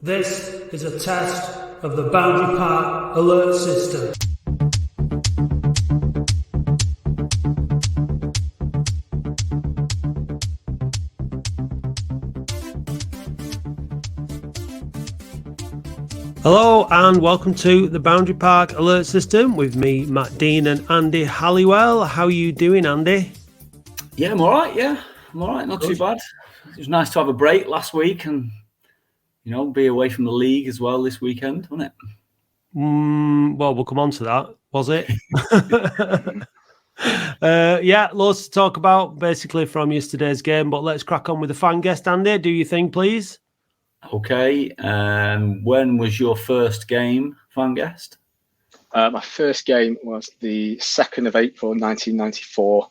This is a test of the Boundary Park alert system. Hello and welcome to the Boundary Park alert system with me, Matt Dean, and Andy Halliwell. How are you doing, Andy? Yeah, I'm all right. Not too bad. It was nice to have a break last week and, be away from the league as well this weekend, wasn't it? Well, we'll come on to that. Was it? Lots to talk about basically from yesterday's game, but let's crack on with the fan guest, Andy. Do your thing, please. Okay. When was your first game, fan guest? My first game was the 2nd of April, 1994,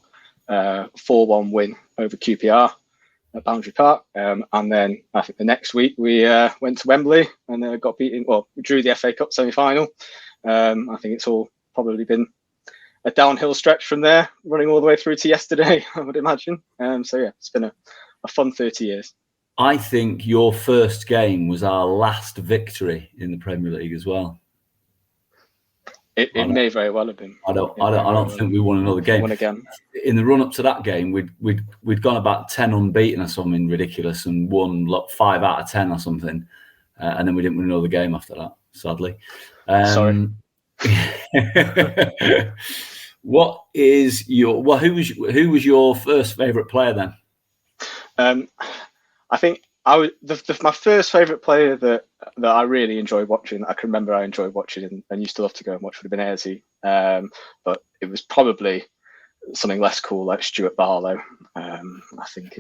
4-1 win over QPR at Boundary Park. And then I think the next week we went to Wembley and got beaten. Well, we drew the FA Cup semi-final. I think it's all probably been a downhill stretch from there, running all the way through to yesterday, I would imagine. It's been a fun 30 years. I think your first game was our last victory in the Premier League as well. It may very well have been. I don't think we won another game. Won again. In the run up to that game, we'd gone about 10 unbeaten or something ridiculous and won 5 out of 10 or something, and then we didn't win another game after that. Sadly. Sorry. What is your who was your first favourite player then? I think my first favourite player that I really enjoyed watching, I can remember I enjoyed watching and used to love to go and watch, would have been Ayresy. But it was probably something less cool like Stuart Barlow. I think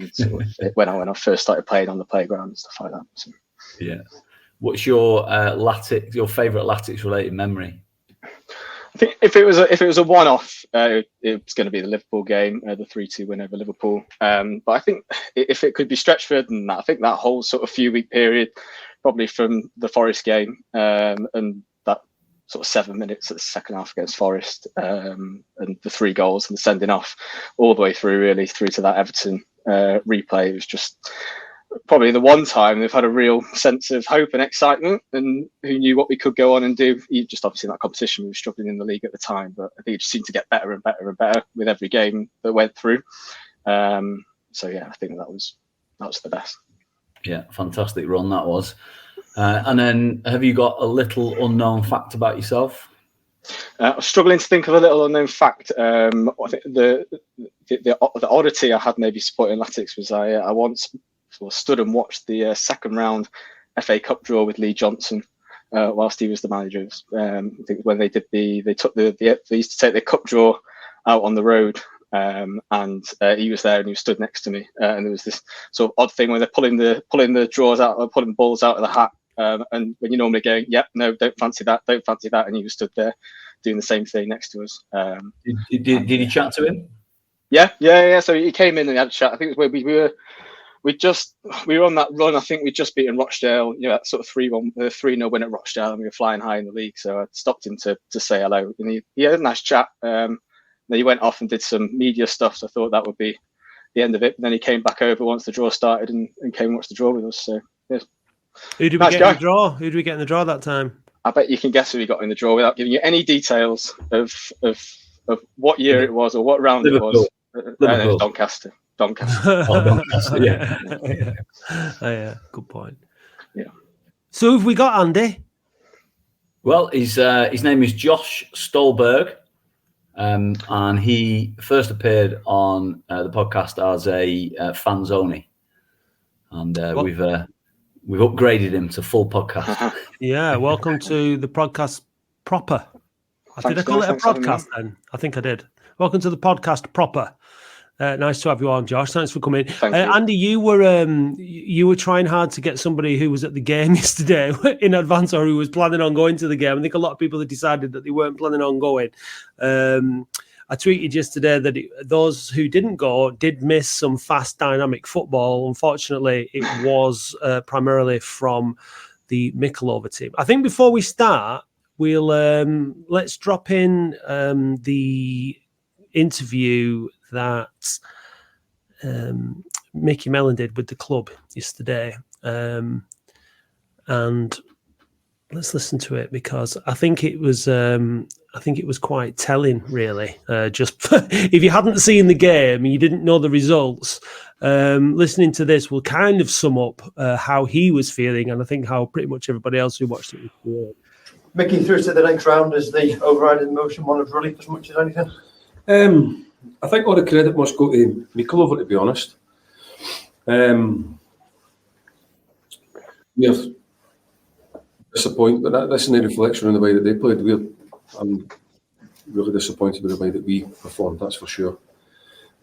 when I first started playing on the playground and stuff like that. So. Yeah. What's your your favourite Latics related memory? I think if it was a one-off, it was going to be the Liverpool game, the 3-2 win over Liverpool. But I think if it could be stretched further than that, I think that whole sort of few-week period, probably from the Forest game and that sort of 7 minutes at the second half against Forest, and the 3 goals and the sending off, all the way through to that Everton replay, it was just probably the one time they've had a real sense of hope and excitement, and who knew what we could go on and do. Just obviously in that competition, we were struggling in the league at the time, but I think it just seemed to get better and better and better with every game that went through. I think that was the best. Yeah, fantastic run that was. And then, have you got a little unknown fact about yourself? I was struggling to think of a little unknown fact. I think the oddity I had maybe supporting Latics was I once stood and watched the second round FA Cup draw with Lee Johnson whilst he was the manager. I think when they used to take the cup draw out on the road, and he was there and he was stood next to me, and there was this sort of odd thing where they're pulling the draws out, or pulling balls out of the hat, and when you're normally going, no, don't fancy that, and he was stood there doing the same thing next to us. Did you chat to him? Yeah. So he came in and had a chat. I think it was where we were on that run. I think we'd just beaten Rochdale, that sort of 3-0 win at Rochdale, and we were flying high in the league. So I stopped him to say hello, and he had a nice chat. Then he went off and did some media stuff. So I thought that would be the end of it. And then he came back over once the draw started and came and watched the draw with us. So yeah. Who did we get in the draw? Who did we get in the draw that time? I bet you can guess who we got in the draw without giving you any details of what year it was or what round Liverpool. It was. Doncaster. Yeah. Yeah. Good point. Yeah. So have we got Andy? Well, his name is Josh Stolberg, and he first appeared on the podcast as a fans only, and we've upgraded him to full podcast. Yeah, welcome to the podcast proper. Did I call it a podcast then? I think I did. Welcome to the podcast proper. Nice to have you on, Josh. Thanks for coming. Andy, you were trying hard to get somebody who was at the game yesterday in advance, or who was planning on going to the game. I think a lot of people had decided that they weren't planning on going. I tweeted yesterday that those who didn't go did miss some fast, dynamic football. Unfortunately, it was primarily from the Mickleover team. I think before we start, we'll let's drop in the interview that Mickey Mellon did with the club yesterday. and let's listen to it because I think it was quite telling, really. Just if you hadn't seen the game and you didn't know the results, listening to this will kind of sum up how he was feeling, and I think how pretty much everybody else who watched it was feeling. Mickey, through to the next round is the overriding emotion, one of relief as much as anything. I think all the credit must go to Mickleover, to be honest. We're disappointed, but that's no reflection on the way that they played. I'm really disappointed with the way that we performed, that's for sure.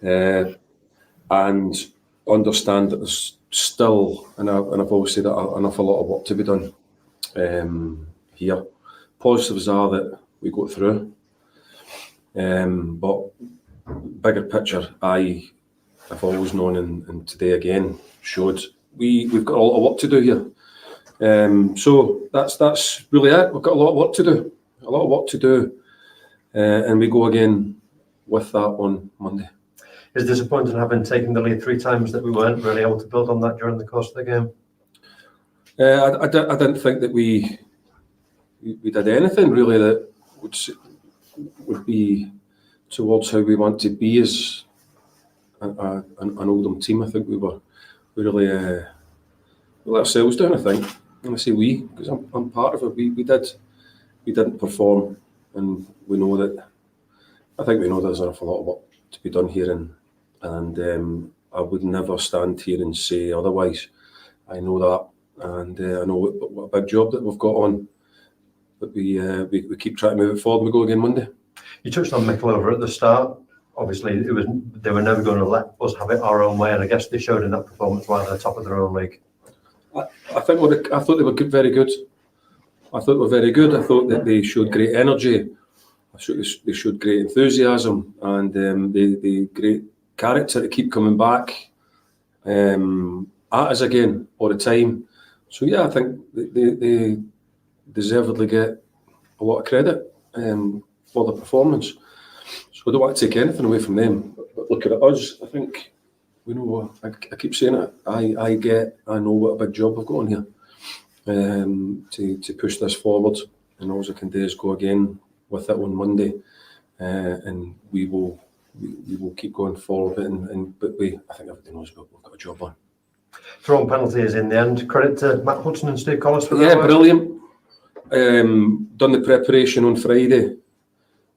And understand that there's still, and I've always said that, an awful lot of work to be done here. Positives are that we got through, but bigger picture, I've always known, and today again showed we've got a lot of work to do here. So that's really it. We've got a lot of work to do, and we go again with that on Monday. It's disappointing having taken the lead 3 times that we weren't really able to build on that during the course of the game. I didn't think that we did anything really that would be towards how we want to be as an Oldham team. I think we really let ourselves down, I think. And I say we, because I'm part of it. We didn't perform, and we know that. I think we know there's an awful lot of work to be done here, and I would never stand here and say otherwise. I know that, and I know what a big job that we've got on. But we keep trying to move it forward. We go again Monday. You touched on Mickleover at the start. Obviously, they were never going to let us have it our own way, and I guess they showed in that performance while they're top of their own league. I thought they were very good. I thought they were very good. I thought that they showed great energy. They showed great enthusiasm, and they great character to keep coming back at us again all the time. So yeah, I think they deservedly get a lot of credit for the performance. So I don't want to take anything away from them. But look at us. I think we know. I keep saying it. I know what a big job we've got on here to push this forward. And all I can do is go again with it on Monday, and we will keep going forward. But I think everybody knows we've got a job on. Thrown penalties in the end. Credit to Matt Hudson and Steve Collis for that. Yeah, brilliant. Done the preparation on Friday.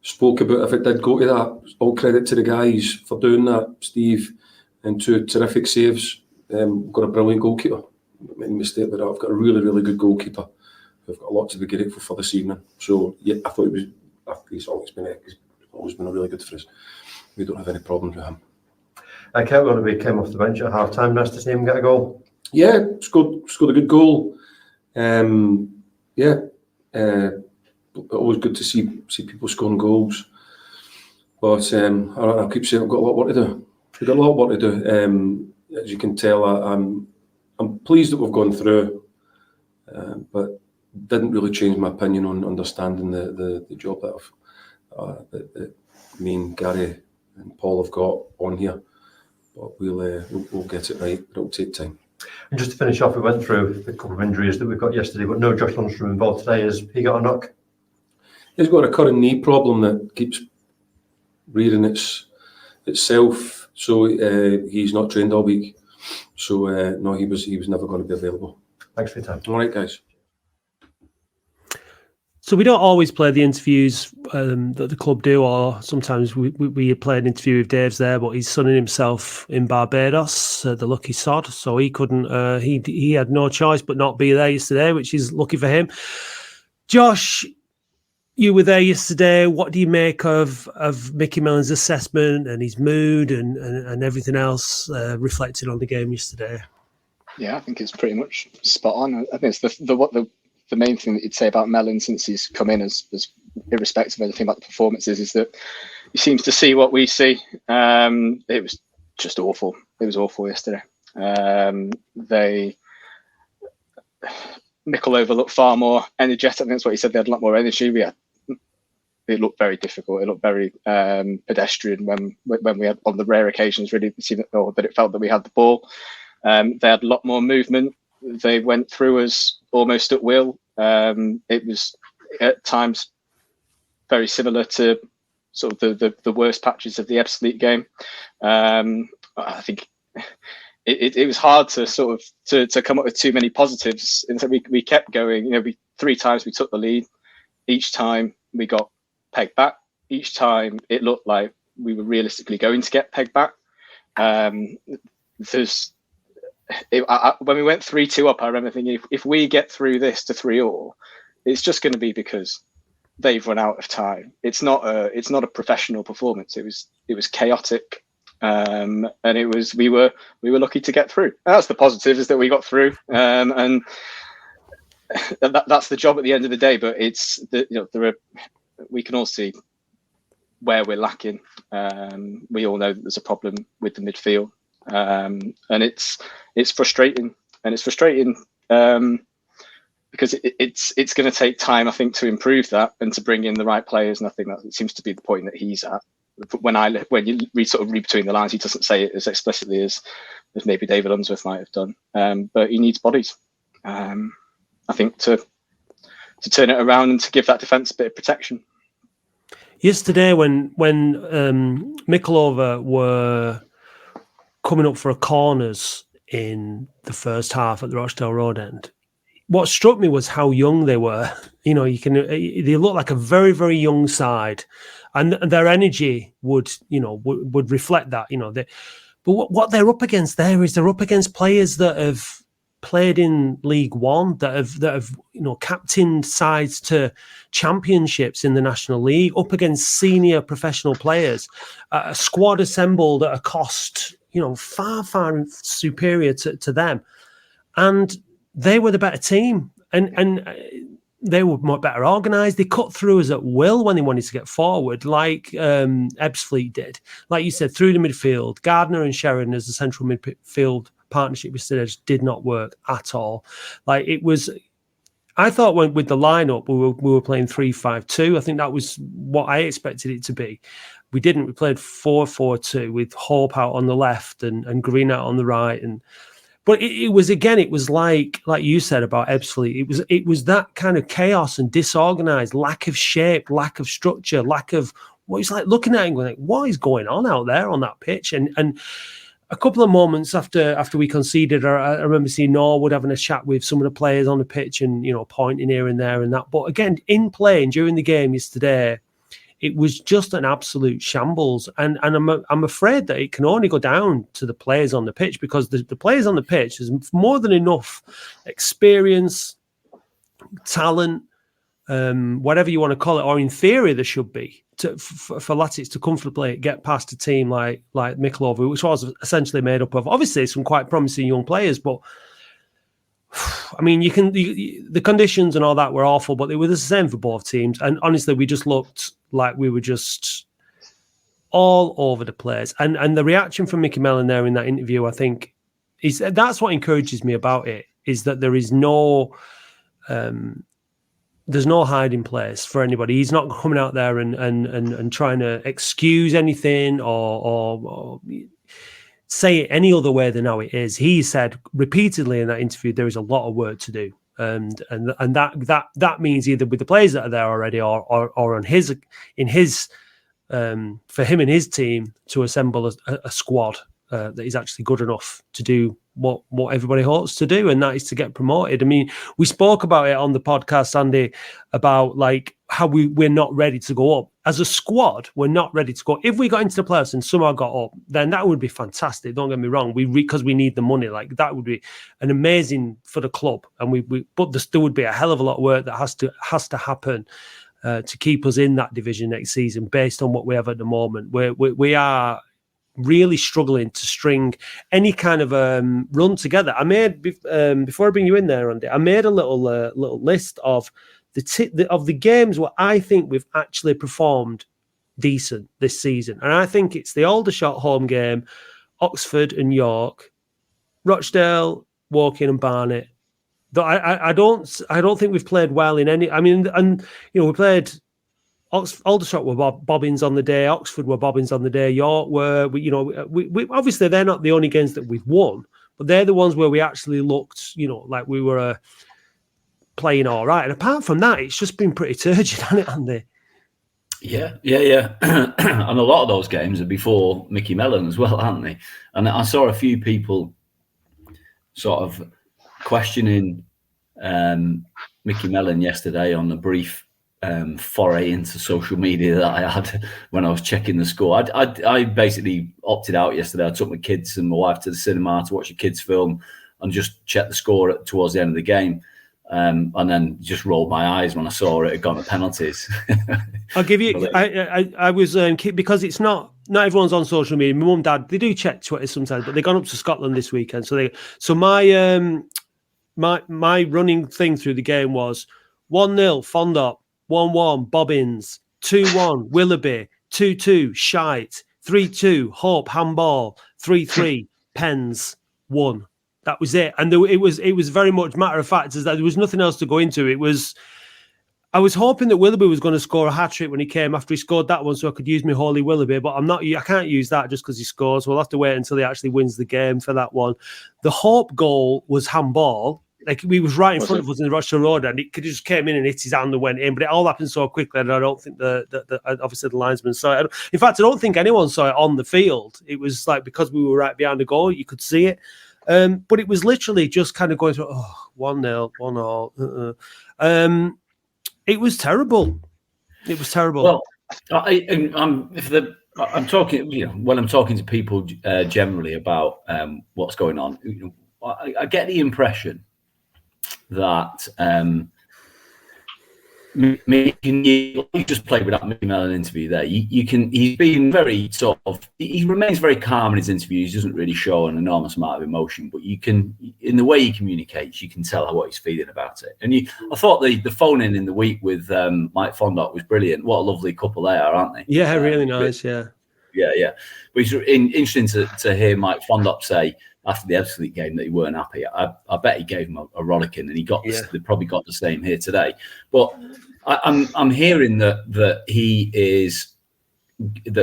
Spoke about if it did go to that. All credit to the guys for doing that. Steve, and 2 terrific saves. Got a brilliant goalkeeper. I made a mistake with that. I've got a really, really good goalkeeper. I've got a lot to be grateful for this evening. So yeah, I thought he's always been a really good for us. We don't have any problems with him. Kurt came off the bench at half time. Nice to see him get a goal. Yeah, scored a good goal. Always good to see people scoring goals. But I'll keep saying we've got a lot of work to do. We've got a lot of work to do. As you can tell, I'm pleased that we've gone through, but didn't really change my opinion on understanding the job that me and Gary and Paul have got on here. But we'll get it right. It'll take time. And just to finish off, we went through the couple of injuries that we got yesterday, but no Josh Lundstrom involved today. Has he got a knock? He's got a current knee problem that keeps rearing itself. So he's not trained all week. So no, he was never going to be available. Thanks for your time. All right, guys. So we don't always play the interviews that the club do, or sometimes we play an interview with Dave's there, but he's sunning himself in Barbados, the lucky sod. So he couldn't. He had no choice but not be there yesterday, which is lucky for him. Josh, you were there yesterday. What do you make of Mickey Mellon's assessment and his mood and everything else reflected on the game yesterday? Yeah, I think it's pretty much spot on. I think it's the main thing that you'd say about Mellon since he's come in, as irrespective of anything about the performances, is that he seems to see what we see. It was just awful. It was awful yesterday. Mickleover looked far more energetic. I think that's what he said. They had a lot more energy. It looked very difficult. It looked very pedestrian when we had, on the rare occasions, really seen that it felt that we had the ball. They had a lot more movement. they went through us almost at will. It was at times very similar to sort of the worst patches of the Ebbsfleet game. I think it was hard to sort of to come up with too many positives, and so we kept going. You know, 3 times we took the lead. Each time we got pegged back. Each time it looked like we were realistically going to get pegged back. When we went 3-2 up, I remember thinking, if we get through this to 3-3, it's just going to be because they've run out of time. It's not a professional performance. It was chaotic, and we were lucky to get through. That's the positive, is that we got through, and that's the job at the end of the day. But we can all see where we're lacking. We all know that there's a problem with the midfield, and it's frustrating, because it's going to take time, I think, to improve that and to bring in the right players. And I think that seems to be the point that he's at. When you read between the lines, he doesn't say it as explicitly as maybe David Unsworth might have done, but he needs bodies. I think to turn it around and to give that defence a bit of protection. Yesterday, when Mickleover were coming up for a corners in the first half at the Rochdale Road end, what struck me was how young they were. You know, they look like a very, very young side, and their energy would reflect that. You know, but what they're up against there is they're up against players that have played in League One, that have captained sides to championships in the National League, up against senior professional players, a squad assembled at a cost far, far superior to them, and they were the better team, and they were much better organised. They cut through us at will when they wanted to get forward, like Ebbsfleet did. Like you said, through the midfield, Gardner and Sheridan as the central midfield partnership with Stead did not work at all. Like, it was, I thought with the lineup we were playing 3-5-2. I think that was what I expected it to be. We didn't. We played 4-4-2 with Hope out on the left and Green out on the right. But it was like you said about Ebbsfleet. It was that kind of chaos and disorganised, lack of shape, lack of structure, lack of what it's like looking at it and going, like, what is going on out there on that pitch? And a couple of moments after we conceded, I remember seeing Norwood having a chat with some of the players on the pitch and pointing here and there and that. But again, in play and during the game yesterday, it was just an absolute shambles, and I'm afraid that it can only go down to the players on the pitch, because the players on the pitch, there's more than enough experience, talent, whatever you want to call it, or in theory there should be, for Latics to comfortably get past a team like Mickleover, which was essentially made up of obviously some quite promising young players, but I mean, the conditions and all that were awful, but they were the same for both teams. And honestly, we just looked like we were just all over the place. And the reaction from Mickey Mellon there in that interview, I think, that's what encourages me about it, is that there is no there's no hiding place for anybody. He's not coming out there and trying to excuse anything or say it any other way than how it is. He said repeatedly in that interview there is a lot of work to do, and that means either with the players that are there already or for him and his team to assemble a squad that is actually good enough to do what everybody hopes to do, and that is to get promoted. I mean, we spoke about it on the podcast, Andy, about like how we're not ready to go up. As a squad, we're not ready to go. If we got into the playoffs and somehow got up, then that would be fantastic. Don't get me wrong. Because we need the money. Like, that would be an amazing for the club. And but there still would be a hell of a lot of work that has to happen to keep us in that division next season, based on what we have at the moment. We are really struggling to string any kind of run together. I made before I bring you in there, Andy, I made a little list of the games where I think we've actually performed decent this season, and I think it's the Aldershot home game, Oxford and York, Rochdale, Woking and Barnet. I don't think we've played well in any. I mean, and we played. Aldershot were bobbins on the day. Oxford were bobbins on the day. York were, we obviously they're not the only games that we've won, but they're the ones where we actually looked, like we were playing all right. And apart from that, it's just been pretty turgid, hasn't it, Andy? Yeah. And a lot of those games are before Mickey Mellon as well, aren't they? And I saw a few people sort of questioning Mickey Mellon yesterday on the brief foray into social media that I had when I was checking the score. I basically opted out yesterday. I took my kids and my wife to the cinema to watch a kids' film and just check the score towards the end of the game. And then just rolled my eyes when I saw it had gone to penalties. I'll give you. I was because it's not everyone's on social media. My mum, dad, they do check Twitter sometimes, but they've gone up to Scotland this weekend. So my running thing through the game was 1-0 Fondop, 1-1 Bobbins, 2-1 Willoughby, 2-2 Shite, 3-2 Hope handball, 3-3 Pens, 1. That was it, and it was very much matter of fact. Is that there was nothing else to go into. I was hoping that Willoughby was going to score a hat trick when he came after he scored that one, so I could use my holy Willoughby. But I can't use that just because he scores. We'll have to wait until he actually wins the game for that one. The Hope goal was handball. Like he was right in front of us in the Rochester Road, and it just came in and hit his hand and went in. But it all happened so quickly, and I don't think obviously the linesman saw it. In fact, I don't think anyone saw it on the field. It was like because we were right behind the goal, you could see it. But it was literally just kind of going through 1-0, 1-0. It was terrible. It was terrible. Well, I'm talking, when I'm talking to people generally about what's going on, I get the impression that you just played with that Mickey Mellon interview there. He's been very he remains very calm in his interviews. He doesn't really show an enormous amount of emotion, but in the way he communicates, you can tell what he's feeling about it. And I thought the phone in the week with Mike Fondop was brilliant. What a lovely couple they are, aren't they? Yeah, really nice. Yeah. But it's interesting to hear Mike Fondop say after the Ebbsfleet game that he weren't happy. I bet he gave him a rollicking, and they probably got the same here today. But I'm hearing that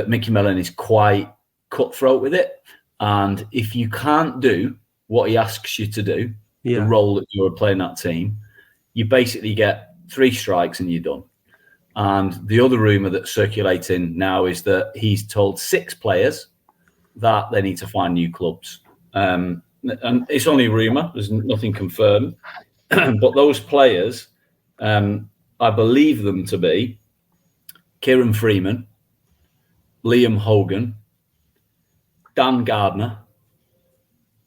Mickey Mellon is quite cutthroat with it, and if you can't do what he asks you to do, the role that you're playing that team, you basically get 3 strikes and you're done. And the other rumour that's circulating now is that he's told 6 players that they need to find new clubs. And it's only a rumour, there's nothing confirmed. But those players, I believe them to be Kieran Freeman, Liam Hogan, Dan Gardner,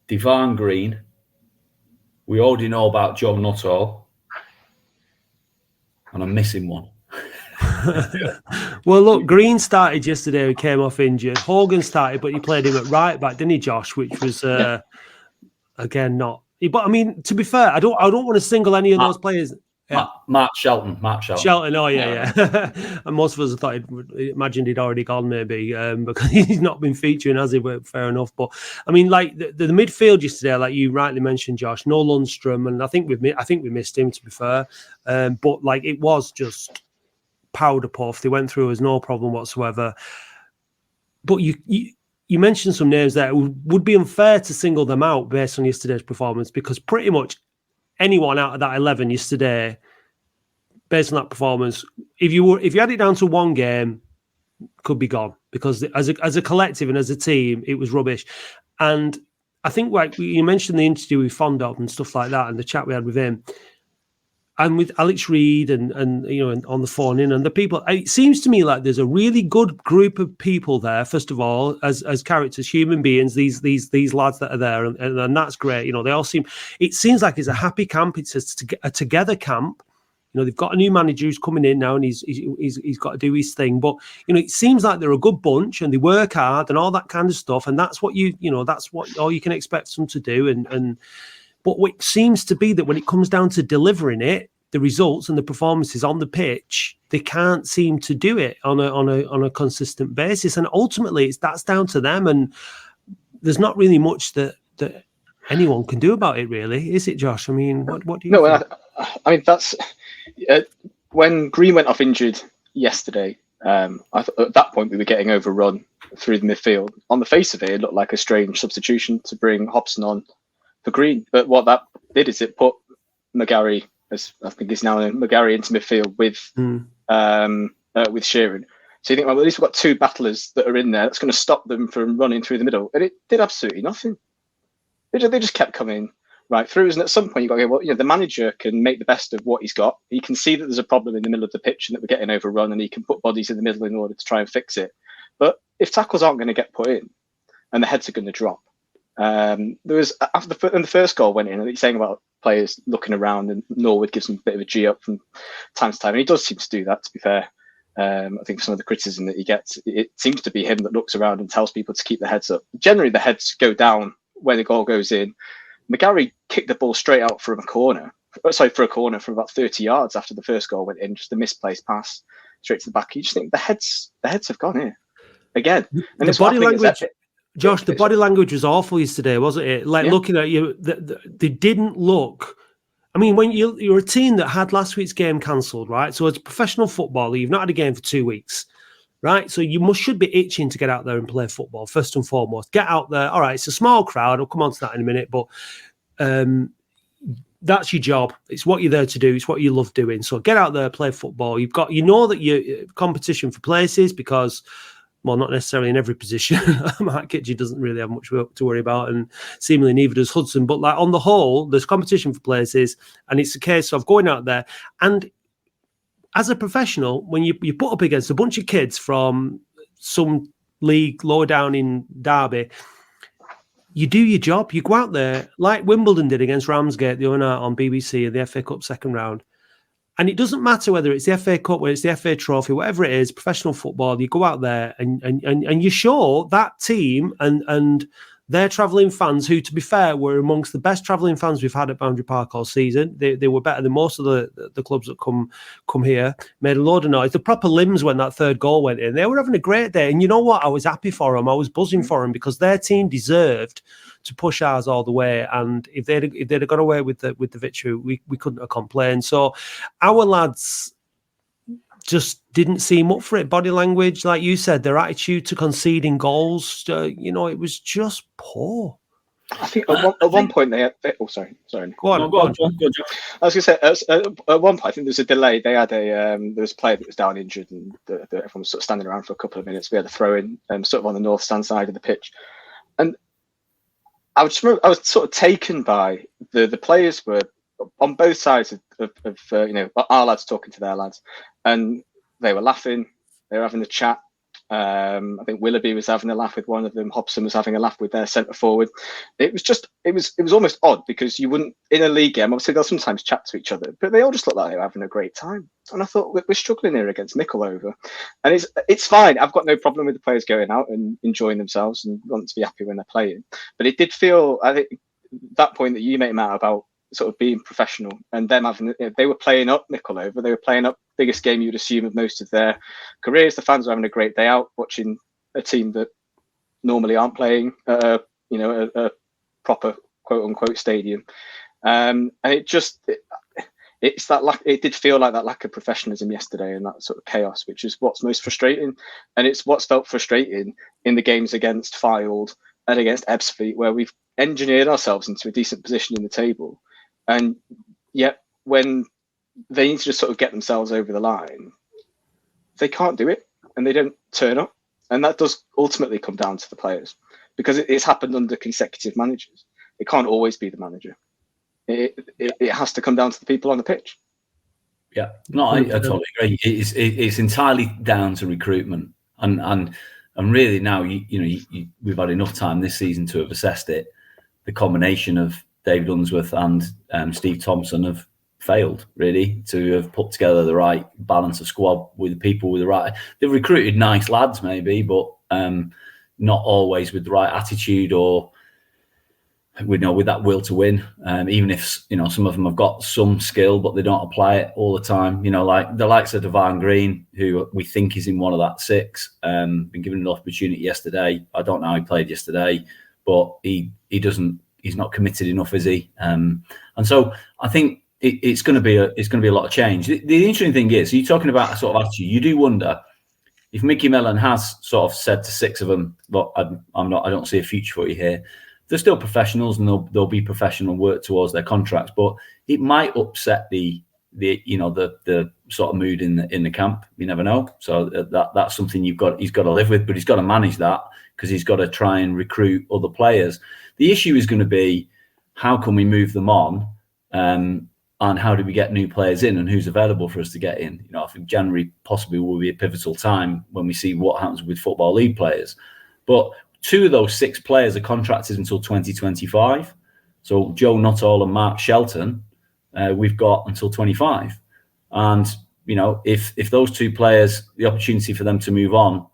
Devon Green. We already know about Joe Nuttall. And I'm missing one. Well, look, Green started yesterday. He came off injured. Hogan started, but he played him at right back, didn't he, Josh? Which was again not. But I mean, to be fair, I don't want to single any of those players. Yeah. Mark Shelton. Shelton, oh yeah. And most of us thought imagined he'd already gone, maybe, because he's not been featuring, has he? But fair enough. But I mean, like the midfield yesterday, like you rightly mentioned, Josh, no Lundstrom, and I think we missed him, to be fair. But like it was just powder puff. They went through as no problem whatsoever. But you mentioned some names there. It would be unfair to single them out based on yesterday's performance, because pretty much anyone out of that 11 yesterday, based on that performance, if you had it down to one game, could be gone, because as a collective and as a team, it was rubbish. And I think, like you mentioned, the interview with Fondop and stuff like that, and the chat we had with him, and with Alex Reid and on the phone in, and the people, it seems to me like there's a really good group of people there. First of all, as characters, human beings, these lads that are there, and that's great. They all seem. It seems like it's a happy camp. It's a together camp. They've got a new manager who's coming in now, and he's got to do his thing. But it seems like they're a good bunch, and they work hard and all that kind of stuff. And that's what that's what all you can expect them to do. But what seems to be that when it comes down to delivering it, the results and the performances on the pitch, they can't seem to do it on a consistent basis. And ultimately, that's down to them. And there's not really much that anyone can do about it, really, is it, Josh? I mean, what do you think? I mean, that's when Green went off injured yesterday. I thought at that point we were getting overrun through the midfield. On the face of it, it looked like a strange substitution to bring Hobson on for Green. But what that did is it put McGarry, as I think he's now McGarry, into midfield with Sheeran. So you think, well, at least we've got two battlers that are in there. That's going to stop them from running through the middle. And it did absolutely nothing. They just kept coming right through. And at some point, you've got to go, well, the manager can make the best of what he's got. He can see that there's a problem in the middle of the pitch and that we're getting overrun, and he can put bodies in the middle in order to try and fix it. But if tackles aren't going to get put in and the heads are going to drop, there was, after the first goal went in, and he's saying about players looking around, and Norwood gives him a bit of a G up from time to time. And he does seem to do that, to be fair. I think some of the criticism that he gets, it seems to be him that looks around and tells people to keep their heads up. Generally, the heads go down when the goal goes in. McGarry kicked the ball straight out for a corner from about 30 yards after the first goal went in, just a misplaced pass straight to the back. You just think the heads have gone here again. And the body language, Josh, the body language was awful yesterday, wasn't it? Like, looking at you, they didn't look. I mean, when you're a team that had last week's game cancelled, right? So as a professional footballer, you've not had a game for 2 weeks, right? So you should be itching to get out there and play football, first and foremost. Get out there. All right, it's a small crowd. I'll come on to that in a minute, but that's your job. It's what you're there to do. It's what you love doing. So get out there, play football. You know that you're competition for places because, well, not necessarily in every position. Matt Kitchie doesn't really have much work to worry about, and seemingly neither does Hudson. But like on the whole, there's competition for places, and it's a case of going out there. And as a professional, when you put up against a bunch of kids from some league lower down in Derby, you do your job. You go out there like Wimbledon did against Ramsgate the other night on BBC in the FA Cup second round. And it doesn't matter whether it's the FA Cup, whether it's the FA Trophy, whatever it is, professional football, you go out there and you show that team and their travelling fans, who, to be fair, were amongst the best travelling fans we've had at Boundary Park all season. They were better than most of the clubs that come here, made a load of noise. The proper limbs when that third goal went in. They were having a great day. And you know what? I was happy for them. I was buzzing for them because their team deserved to push ours all the way, and if they'd got away with the victory, we couldn't have complained. So our lads just didn't seem up for it. Body language, like you said, their attitude to conceding goals, it was just poor. I think at one point they had. Oh, sorry. Go on. I was going to say at one point I think there was a delay. They had there was a player that was down injured, and everyone was sort of standing around for a couple of minutes. We had a throw in, sort of on the north stand side of the pitch, and I was sort of taken by the players were on both sides of our lads talking to their lads, and they were laughing, they were having a chat. I think Willoughby was having a laugh with one of them. Hobson was having a laugh with their centre forward. It was almost odd because you wouldn't, in a league game, obviously they'll sometimes chat to each other, but they all just look like they were having a great time. And I thought, we're struggling here against Mickleover, and it's fine. I've got no problem with the players going out and enjoying themselves and wanting to be happy when they're playing. But it did feel, I think, that point that you made, Matt, about sort of being professional and them having, they were playing up Mickleover. They were playing up biggest game you'd assume of most of their careers. The fans were having a great day out watching a team that normally aren't playing a proper quote unquote stadium. And it did feel like that lack of professionalism yesterday and that sort of chaos, which is what's most frustrating. And it's what's felt frustrating in the games against Fylde and against Ebbsfleet, where we've engineered ourselves into a decent position in the table. And yet when they need to just sort of get themselves over the line, they can't do it and they don't turn up. And that does ultimately come down to the players, because it's happened under consecutive managers. It can't always be the manager. It has to come down to the people on the pitch. Yeah, no, I totally agree. It's entirely down to recruitment, and really now we've had enough time this season to have assessed it. The combination of David Unsworth and Steve Thompson have failed really to have put together the right balance of squad with people with the right. They've recruited nice lads maybe, but not always with the right attitude or with that will to win. Even if some of them have got some skill, but they don't apply it all the time. Like the likes of Devine Green, who we think is in one of that six. Been given an opportunity yesterday. I don't know how he played yesterday, but he doesn't. He's not committed enough, is he? And so I think it's going to be a lot of change. The interesting thing is, you're talking about a sort of attitude. You do wonder if Mickey Mellon has sort of said to six of them, "Look, I don't see a future for you here." they're still professionals and they'll be professional, work towards their contracts, but it might upset the sort of mood in the camp. You never know. So that's something he's got to live with, but he's got to manage that because he's got to try and recruit other players. The issue is going to be, how can we move them on, and how do we get new players in, and who's available for us to get in? I think January possibly will be a pivotal time when we see what happens with Football League players. But 2 of those 6 players are contracted until 2025. So Joe Nuttall and Mark Shelton, we've got until 25. And, if those 2 players, the opportunity for them to move on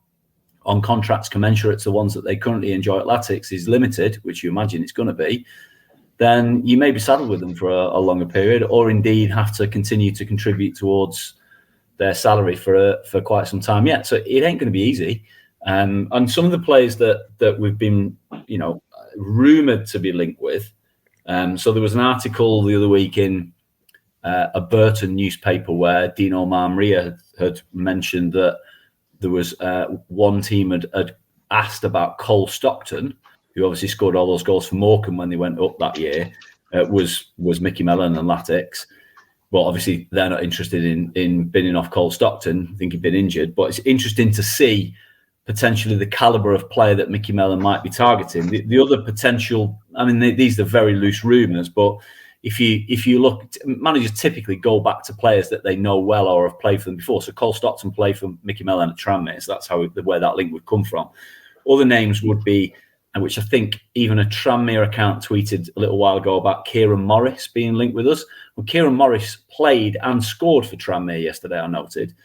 contracts commensurate to the ones that they currently enjoy at Latics is limited, which you imagine it's going to be, then you may be saddled with them for a longer period, or indeed have to continue to contribute towards their salary for quite some time yet. So it ain't going to be easy. And some of the players that we've been, rumoured to be linked with. So there was an article the other week in a Burton newspaper where Dino Marmaria had mentioned that there was one team had asked about Cole Stockton, who obviously scored all those goals for Morecambe when they went up that year, was Mickey Mellon and Latics. Well, obviously they're not interested in binning off Cole Stockton. I think he'd been injured, but it's interesting to see potentially the calibre of player that Mickey Mellon might be targeting. The other potential, these are very loose rumours, but if you look, managers typically go back to players that they know well or have played for them before. So Cole Stockton played for Mickey Mellon at Tranmere, so that's where that link would come from. Other names would be, and which I think even a Tranmere account tweeted a little while ago about Kieran Morris being linked with us. Well, Kieran Morris played and scored for Tranmere yesterday, I noted.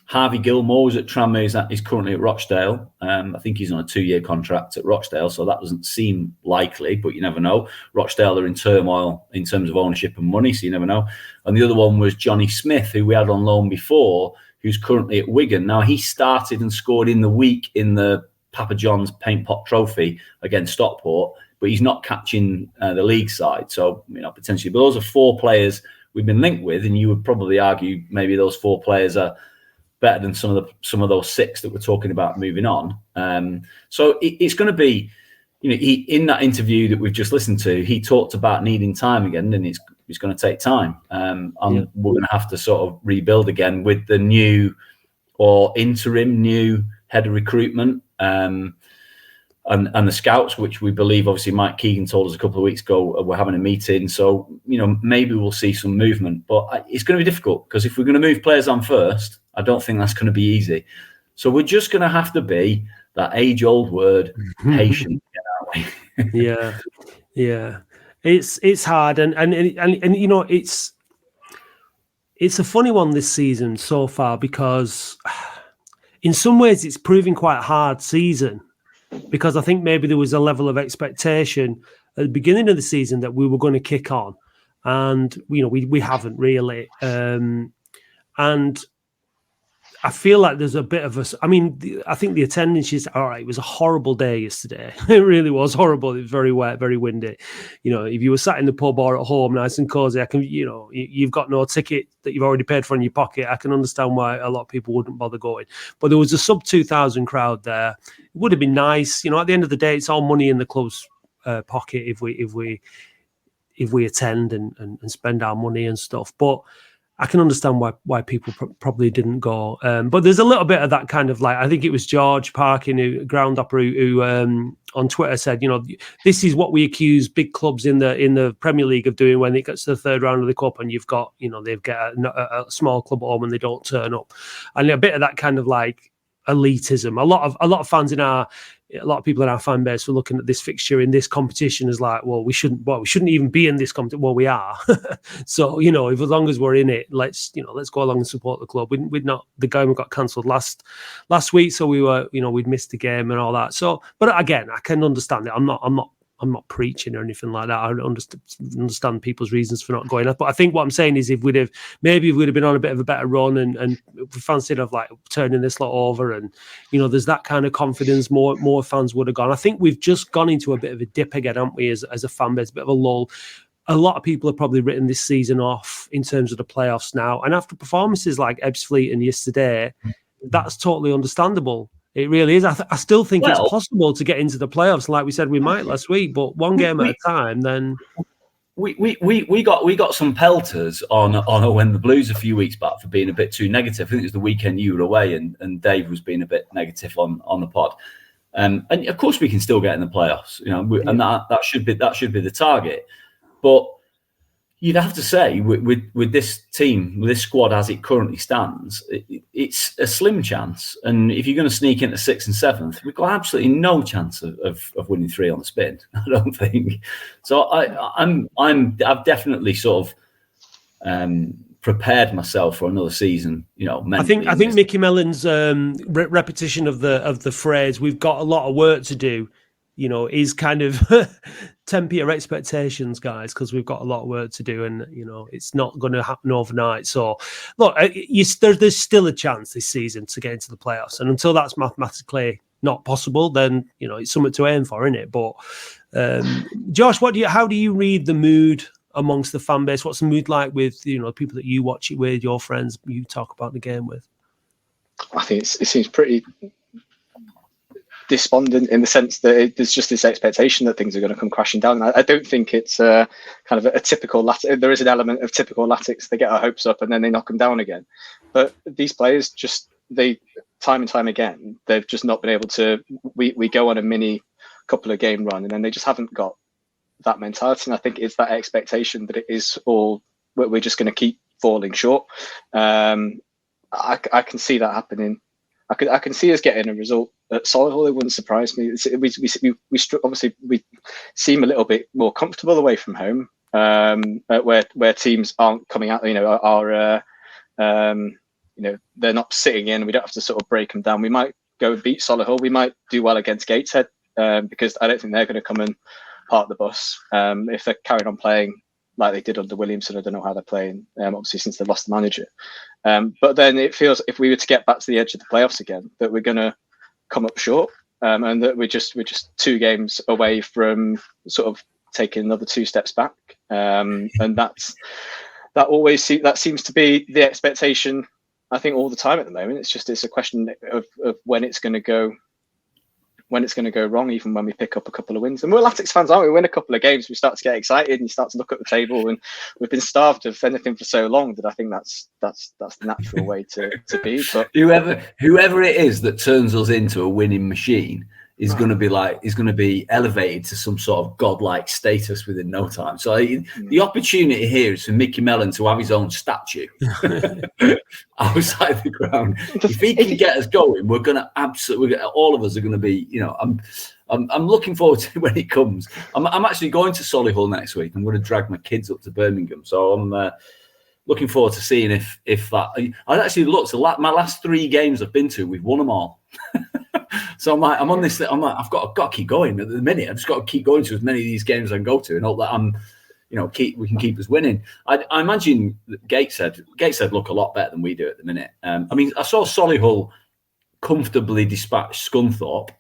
Harvey Gilmore was at Tranmere. He's currently at Rochdale. I think he's on a 2-year contract at Rochdale, so that doesn't seem likely, but you never know. Rochdale are in turmoil in terms of ownership and money, so you never know. And the other one was Johnny Smith, who we had on loan before, who's currently at Wigan. Now, he started and scored in the week in the Papa John's Paint Pot Trophy against Stockport, but he's not catching the league side. So, potentially. But those are 4 players we've been linked with, and you would probably argue maybe those 4 players are better than some of those 6 that we're talking about moving on. So it's going to be, in that interview that we've just listened to, he talked about needing time again, and it's going to take time. And we're going to have to sort of rebuild again with the new or interim new head of recruitment. And the scouts, which we believe, obviously, Mike Keegan told us a couple of weeks ago, we're having a meeting. So, maybe we'll see some movement. But it's going to be difficult because if we're going to move players on first, I don't think that's going to be easy. So we're just going to have to be that age-old word, patient. Yeah. It's hard, and it's a funny one this season so far because in some ways it's proving quite a hard season because I think maybe there was a level of expectation at the beginning of the season that we were going to kick on, and we haven't really, and I feel like there's a bit of I think the attendance is all right. It was a horrible day yesterday. It really was horrible. It was very wet, very windy. If you were sat in the pub or at home, nice and cozy, you've got no ticket that you've already paid for in your pocket. I can understand why a lot of people wouldn't bother going. But there was a sub 2,000 crowd there. It would have been nice. At the end of the day, it's all money in the club's pocket if we attend and spend our money and stuff. But I can understand why people probably didn't go. But there's a little bit of that kind of I think it was George Parkin, Groundhopper, who on Twitter said, this is what we accuse big clubs in the Premier League of doing when it gets to the third round of the Cup and you've got, they've got a small club at home and they don't turn up. And a bit of that kind of elitism. A lot of fans a lot of people in our fan base were looking at this fixture in this competition as we shouldn't even be in this competition. Well, we are. So, if as long as we're in it, let's go along and support the club. We'd not, the game got cancelled last week. So we were, we'd missed the game and all that. So, but again, I can understand it. I'm not preaching or anything like that. I understand people's reasons for not going. But I think what I'm saying is if we'd have been on a bit of a better run and we fancied of turning this lot over and, there's that kind of confidence, more fans would have gone. I think we've just gone into a bit of a dip again, haven't we, as a fan base, a bit of a lull. A lot of people have probably written this season off in terms of the playoffs now. And after performances like Ebbsfleet and yesterday, that's totally understandable. It really is. I still think it's possible to get into the playoffs, like we said we might last week, but one game at a time. Then we got some pelters on when the Blues a few weeks back for being a bit too negative. I think it was the weekend you were away, and Dave was being a bit negative on the pod. And of course we can still get in the playoffs, and that should be the target. But you'd have to say with this team, with this squad as it currently stands, it's a slim chance. And if you're going to sneak into 6th and 7th, we've got absolutely no chance of winning 3 on the spin. I don't think. So I've definitely sort of prepared myself for another season. I think Mickey Mellon's repetition of the phrase "we've got a lot of work to do," is kind of temper your expectations, guys, because we've got a lot of work to do, and it's not going to happen overnight. So, look, there's still a chance this season to get into the playoffs, and until that's mathematically not possible, then it's something to aim for, isn't it? But Josh, how do you read the mood amongst the fan base? What's the mood like with people that you watch it with, your friends you talk about the game with? I think it seems pretty despondent in the sense that there's just this expectation that things are going to come crashing down. I don't think it's kind of a typical Latics. There is an element of typical Latics. They get our hopes up and then they knock them down again. But these players time and time again, they've just not been able to. We go on a mini couple of game run and then they just haven't got that mentality. And I think it's that expectation that it is all we're just going to keep falling short. I can see that happening. I can see us getting a result at Solihull. It wouldn't surprise me. Obviously we seem a little bit more comfortable away from home, where teams aren't coming out. They're not sitting in. We don't have to sort of break them down. We might go and beat Solihull. We might do well against Gateshead because I don't think they're going to come and park the bus if they're carrying on playing like they did under Williamson. I don't know how they're playing, obviously since they lost the manager. But then it feels if we were to get back to the edge of the playoffs again, that we're going to come up short, and that we're just 2 games away from sort of taking another 2 steps back. And that seems to be the expectation. I think all the time at the moment. It's a question of when it's going to go. When it's going to go wrong, even when we pick up a couple of wins. And we're Latics fans, aren't we? We win a couple of games, we start to get excited and you start to look at the table, and we've been starved of anything for so long that I think that's the natural way to be. But whoever it is that turns us into a winning machine is going to be elevated to some sort of godlike status within no time. So the opportunity here is for Mickey Mellon to have his own statue outside the ground. If he can get us going, we're going to absolutely. All of us are going to be. I'm looking forward to when it comes. I'm actually going to Solihull next week. I'm going to drag my kids up to Birmingham, so I'm looking forward to seeing if that. I actually looked. My last 3 games I've been to, we've won them all. So I'm on this. I've got to keep going at the minute. I've just got to keep going to as many of these games as I can go to, and hope that we can keep us winning. I imagine that Gateshead look a lot better than we do at the minute. I saw Solihull comfortably dispatch Scunthorpe,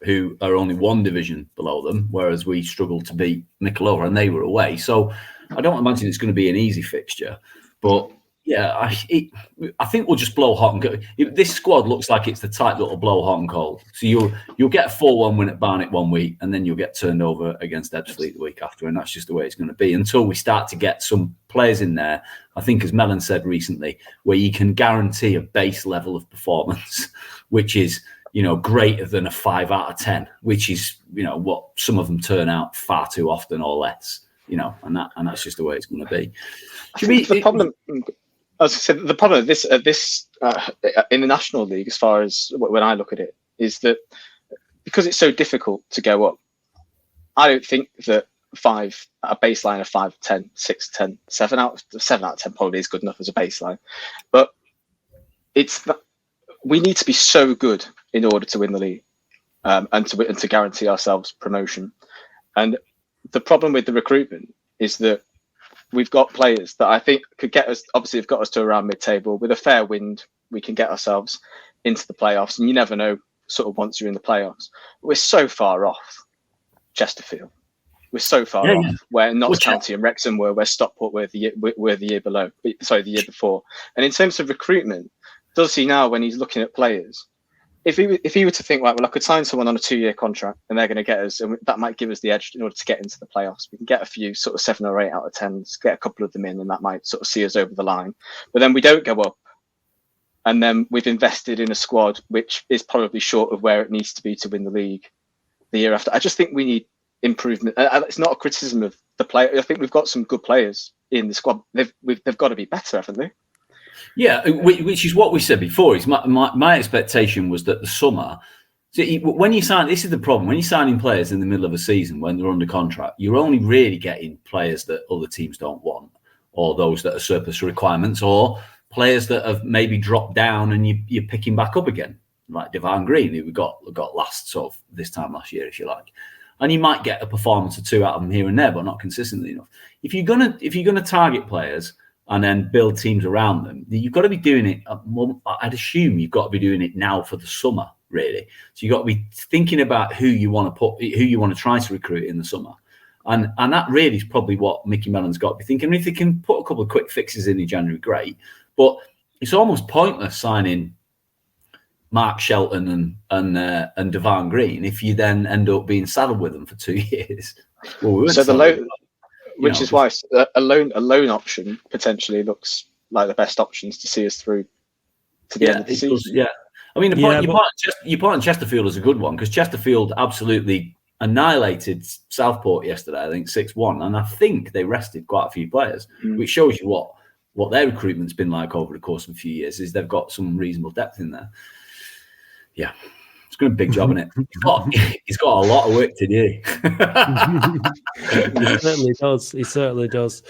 who are only 1 division below them, whereas we struggled to beat Mickleover, and they were away. So I don't imagine it's going to be an easy fixture, but. Yeah, I think we'll just blow hot and cold. This squad looks like it's the type that will blow hot and cold. So you'll get a 4-1 win at Barnet one week, and then you'll get turned over against Ebbsfleet the week after, and that's just the way it's going to be until we start to get some players in there. I think, as Mellon said recently, where you can guarantee a base level of performance, which is greater than a 5 out of 10, which is what some of them turn out far too often or less. And that's just the way it's going to be. The problem. As I said, the problem of this in the National League, as far as when I look at it, is that because it's so difficult to go up, I don't think that a baseline of 5, 10, 6, 10, 7 out of 10 probably is good enough as a baseline. But we need to be so good in order to win the league, and to guarantee ourselves promotion. And the problem with the recruitment is that we've got players that I think could get us, obviously have got us to around mid-table. With a fair wind, we can get ourselves into the playoffs. And you never know sort of once you're in the playoffs. We're so far off Chesterfield. We're so far off where Notts County and Wrexham were, where Stockport were the year before. And in terms of recruitment, does he now, when he's looking at players, if he were to think, right, well, I could sign someone on a 2-year contract and they're going to get us, and that might give us the edge in order to get into the playoffs. We can get a few sort of 7 or 8 out of 10s, get a couple of them in, and that might sort of see us over the line. But then we don't go up, and then we've invested in a squad which is probably short of where it needs to be to win the league the year after. I just think we need improvement. It's not a criticism of the player. I think we've got some good players in the squad. They've got to be better, haven't they? Yeah, which is what we said before. Is my expectation was that the summer. So when you sign, this is the problem. When you're signing players in the middle of a season when they're under contract, you're only really getting players that other teams don't want, or those that are surplus requirements, or players that have maybe dropped down and you're picking back up again, like Devon Green, who we got last sort of this time last year, if you like. And you might get a performance or two out of them here and there, but not consistently enough. If you're gonna target players and then build teams around them, you've got to be doing it. I'd assume you've got to be doing it now for the summer, really. So you've got to be thinking about who you want to try to recruit in the summer, and that really is probably what Mickey Mellon's got to be thinking. If they can put a couple of quick fixes in January, great. But it's almost pointless signing Mark Shelton and Devon Green if you then end up being saddled with them for 2 years. Well, so which is why a loan option potentially looks like the best options to see us through to the end of the season. Yeah, I mean, your point on Chesterfield is a good one, because Chesterfield absolutely annihilated Southport yesterday. I think 6-1, and I think they rested quite a few players, which shows you what their recruitment's been like over the course of a few years. Is they've got some reasonable depth in there. Yeah. It's got a big job in it. He's got a lot of work to do. He certainly does. He certainly does.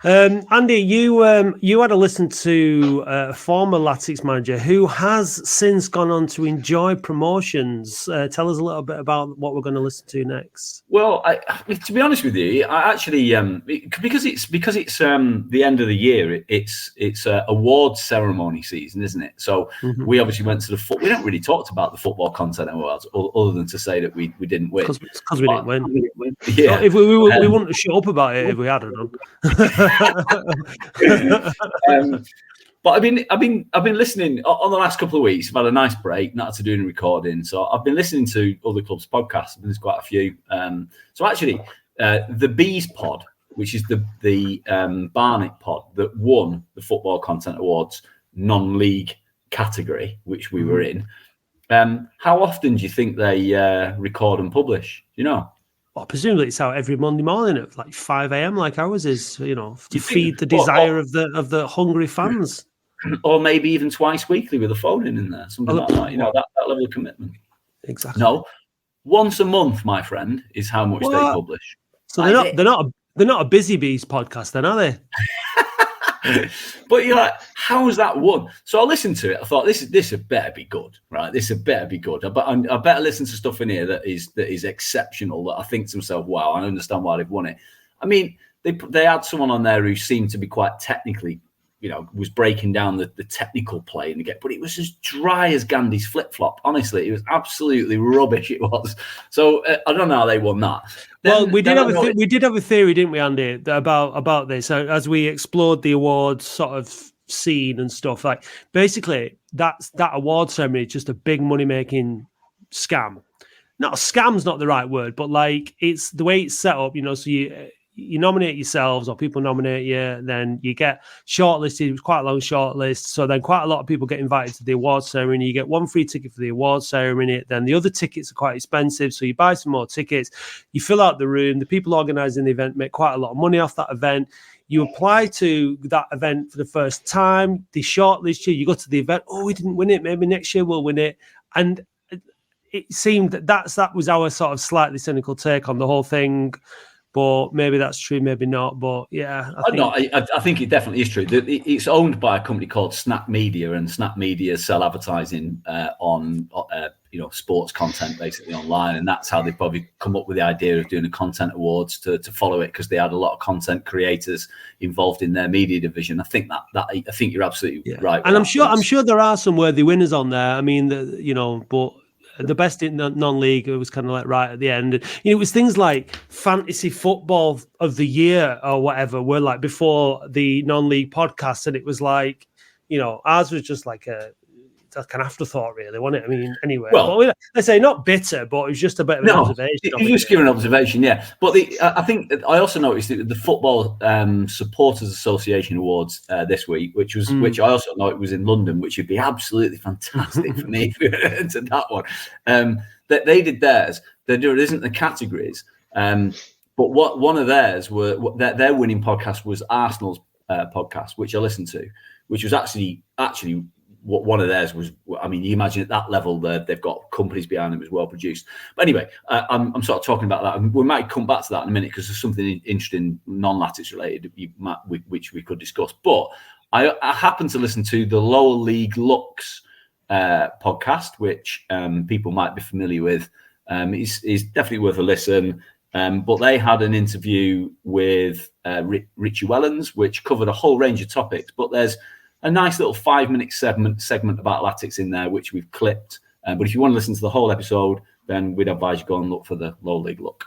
Andy, you had a listen to a former Latics manager who has since gone on to enjoy promotions. Tell us a little bit about what we're going to listen to next. Well, to be honest with you, I actually because it's the end of the year. It's awards ceremony season, isn't it? So we obviously went to we don't really talked about the football content awards other than to say that we didn't win because we didn't win. Yeah, so if we wouldn't have shut up about it if we hadn't done. But I've been listening on the last couple of weeks. I've had a nice break, not to do any recording, so I've been listening to other clubs' podcasts. There's quite a few. So actually, the Bees pod, which is the Barnet pod that won the Football Content Awards non-league category, which we were in. How often do you think they record and publish? You know? Well, presumably it's out every Monday morning at like 5 a.m. like ours is, to feed the desire of the hungry fans. Or maybe even twice weekly with a phone in there, something like that. That level of commitment. Exactly. No, once a month, my friend, is how much they publish. So they're not a Busy Bees podcast then, are they? But you're like, how is that one? So I listened to it. I thought this had better be good, right? This had better be good. I better listen to stuff in here that is exceptional. That I think to myself, wow, I understand why they've won it. I mean, they had someone on there who seemed to be quite technically, was breaking down the technical play but it was as dry as Gandhi's flip flop. Honestly, it was absolutely rubbish. It was. So I don't know how they won that. Well, we did have a theory, didn't we, Andy, about this as we explored the awards sort of scene and stuff. Like basically, that award ceremony is just a big money making scam. Not scam's not the right word, but like it's the way it's set up. So you nominate yourselves or people nominate you, then you get shortlisted. It was quite a long shortlist. So then quite a lot of people get invited to the award ceremony. You get one free ticket for the award ceremony. Then the other tickets are quite expensive. So you buy some more tickets. You fill out the room. The people organising the event make quite a lot of money off that event. You apply to that event for the first time. They shortlist you. You go to the event. Oh, we didn't win it. Maybe next year we'll win it. And it seemed that was our sort of slightly cynical take on the whole thing. But maybe that's true, maybe not. But yeah, I think it definitely is true. It's owned by a company called Snap Media, and Snap Media sell advertising on sports content basically online, and that's how they probably come up with the idea of doing a content awards to follow it, because they had a lot of content creators involved in their media division. I think I think you're absolutely right. And I'm sure there are some worthy winners on there. I mean, but the best in non-league, it was kind of like right at the end. It was things like fantasy football of the year or whatever were like before the non-league podcast, and it was like, ours was just like like an afterthought, really, wasn't it? I mean, anyway. Well, but let's say not bitter, but it was just a bit of an observation. You just give an observation, yeah. But I think I also noticed that the Football Supporters Association Awards this week, which I also know it was in London, which would be absolutely fantastic for me to that one. That they did theirs. There isn't the categories, but one of theirs their winning podcast was Arsenal's podcast, which I listened to, which was actually what one of theirs was. I mean, you imagine at that level, they've got companies behind them as well produced. But anyway, I'm sort of talking about that, and we might come back to that in a minute because there's something interesting, non-Latics related, which we could discuss. But I happened to listen to the Lower League Lux podcast, which people might be familiar with. It's definitely worth a listen. But they had an interview with Richie Wellens, which covered a whole range of topics. But there's a nice little 5-minute segment about Latics in there, which we've clipped. But if you want to listen to the whole episode, then we'd advise you go and look for the Low League Look.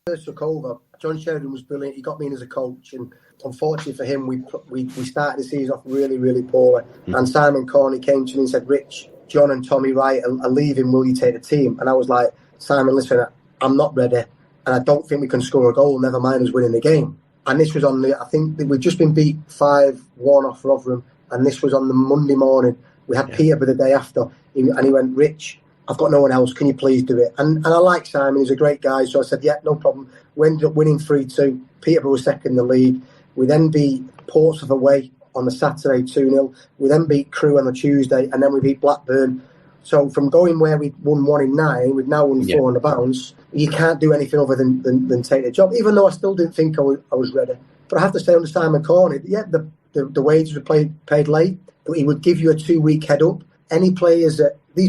First took over, John Sheridan was brilliant. He got me in as a coach, and unfortunately for him, we started the season off really, really poorly. And Simon Corney came to me and said, "Rich, John and Tommy Wright are leaving. Will you take the team?" And I was like, "Simon, listen, I'm not ready, and I don't think we can score a goal. Never mind us winning the game." And this was I think we'd just been beat 5-1 off Rotherham, and this was on the Monday morning. We had Peterborough the day after, and he went, "Rich, I've got no one else. Can you please do it?" And I like Simon. He's a great guy. So I said, "Yeah, no problem." We ended up winning 3-2. Peterborough was second in the league. We then beat Portsmouth away on the Saturday 2-0. We then beat Crewe on the Tuesday, and then we beat Blackburn. So from going where we won 1 in 9, we've now won 4 on the bounce. You can't do anything other than take the job, even though I still didn't think I was ready. But I have to say, under Simon Corney, the wages were paid late. He would give you a 2-week head up. These